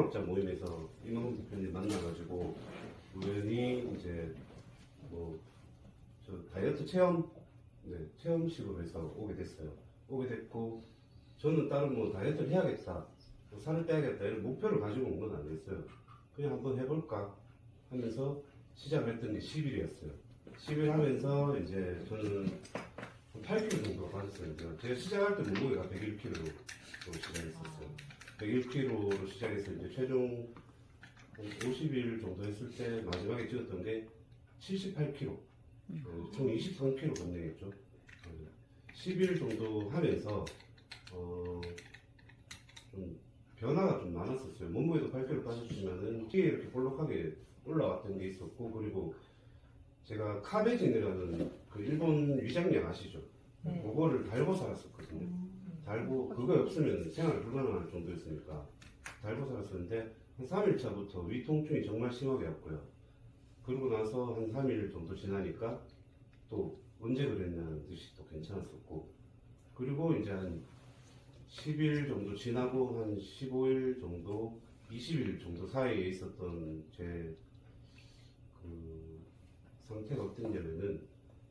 자영업자 모임에서 임원훈 대표님 만나가지고 우연히 이제 뭐 저 다이어트 체험식으로 해서 오게 됐어요. 오게 됐고 저는 다른 뭐 다이어트를 해야겠다, 뭐 살을 빼야겠다 이런 목표를 가지고 온 건 아니었어요. 그냥 한번 해볼까 하면서 시작을 했던 게 10일이었어요. 10일 하면서 이제 저는 8kg 정도가 빠졌어요. 제가 시작할 때 몸무게가 101kg로 시작했었어요. 101kg로 시작해서 이제 최종 50일 정도 했을 때 마지막에 찍었던 게 78kg, 총 23kg 감량했죠. 10일 정도 하면서 좀 변화가 좀 많았었어요. 몸무게도 8kg 빠졌지만은 키에 이렇게 볼록하게 올라왔던 게 있었고, 그리고 제가 카베진이라는 그 일본 위장약 아시죠? 네. 그거를 달고 살았었거든요. 달고 그거 없으면 생활 불가능할 정도였으니까 달고 살았었는데 한 3일차부터 위 통증이 정말 심하게 왔고요. 그러고 나서 한 3일 정도 지나니까 또 언제 그랬냐는 듯이 또 괜찮았었고, 그리고 이제 한 10일 정도 지나고 한 15일 정도, 20일 정도 사이에 있었던 제 그 상태가 어땠냐면은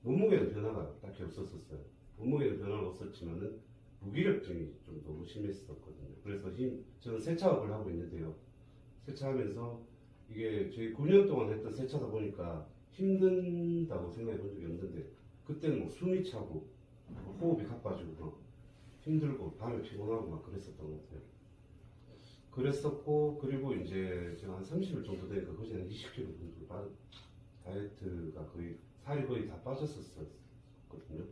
몸무게는 변화가 딱히 없었어요. 몸무게는 변화가 없었지만은 무기력증이 좀 너무 심했었거든요. 그래서 저는 세차업을 하고 있는데요. 세차하면서 이게 저희 9년 동안 했던 세차다 보니까 힘든다고 생각해 본 적이 없는데, 그때는 뭐 숨이 차고 호흡이 가빠지고 막 힘들고 밤에 피곤하고 막 그랬었던 것 같아요. 그랬었고, 그리고 이제 제가 한 30일 정도 되니까 거의 한 20kg 정도 다이어트가 거의 살이 거의 다 빠졌었거든요.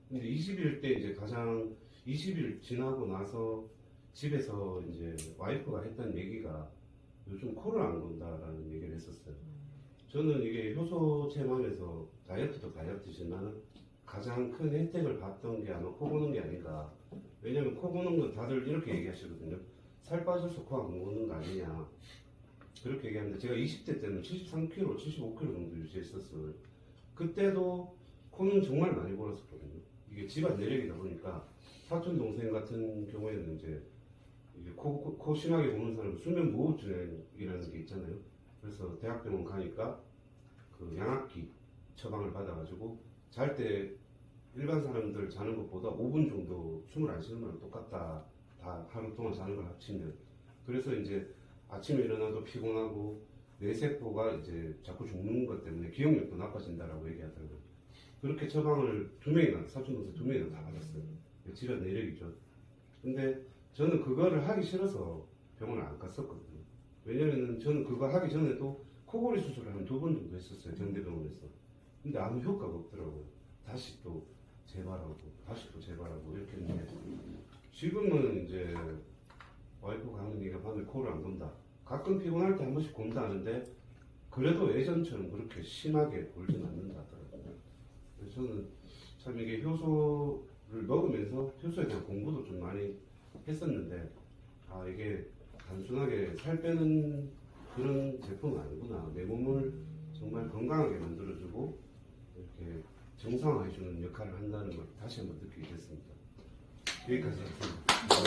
근데 20일 때 이제 가장 20일 지나고 나서 집에서 이제 와이프가 했던 얘기가 요즘 코를 안 건다라는 얘기를 했었어요. 저는 이게 효소 체험하면서 다이어트도 다이어트지만 가장 큰 혜택을 봤던 게 아마 코 고는 게 아닌가. 왜냐면 코 고는 건 다들 이렇게 얘기하시거든요. 살 빠져서 코 안 고는 거 아니냐, 그렇게 얘기하는데, 제가 20대 때는 73kg, 75kg 정도 유지했었어요. 그때도 코는 정말 많이 골았었거든요. 이게 집안 내력이다 보니까 사촌 동생 같은 경우에는 이제 이게 코 심하게 고는 사람 수면 무호흡증이라는 게 있잖아요. 그래서 대학병원 가니까 그 양압기 처방을 받아가지고 잘 때 일반 사람들 자는 것보다 5분 정도 숨을 안 쉬는 거랑 똑같다. 다 하루 동안 자는 걸 합치면. 그래서 이제 아침에 일어나도 피곤하고 뇌세포가 이제 자꾸 죽는 것 때문에 기억력도 나빠진다라고 얘기하더라고요. 그렇게 처방을 사촌동생 2명이나 다 받았어요. 집안 내력이죠. 근데 저는 그거를 하기 싫어서 병원을 안 갔었거든요. 왜냐면은 저는 그거 하기 전에도 코골이 수술을 한 2번 정도 했었어요. 정대병원에서. 근데 아무 효과가 없더라고요. 다시 또 재발하고 다시 또 재발하고 이렇게 했는데, 지금은 이제 와이프가 하는 얘기가 밤에 코를 안 건다. 가끔 피곤할 때 한 번씩 곤다는데 그래도 예전처럼 그렇게 심하게 골진 않는다 하더라고요. 그래서 저는 참 이게 효소를 먹으면서 효소에 대한 공부도 좀 많이 했었는데, 아 이게 단순하게 살 빼는 그런 제품은 아니구나. 내 몸을 정말 건강하게 만들어주고 이렇게 정상화해주는 역할을 한다는 걸 다시 한번 느끼게 됐습니다. 여기까지 하겠습니다.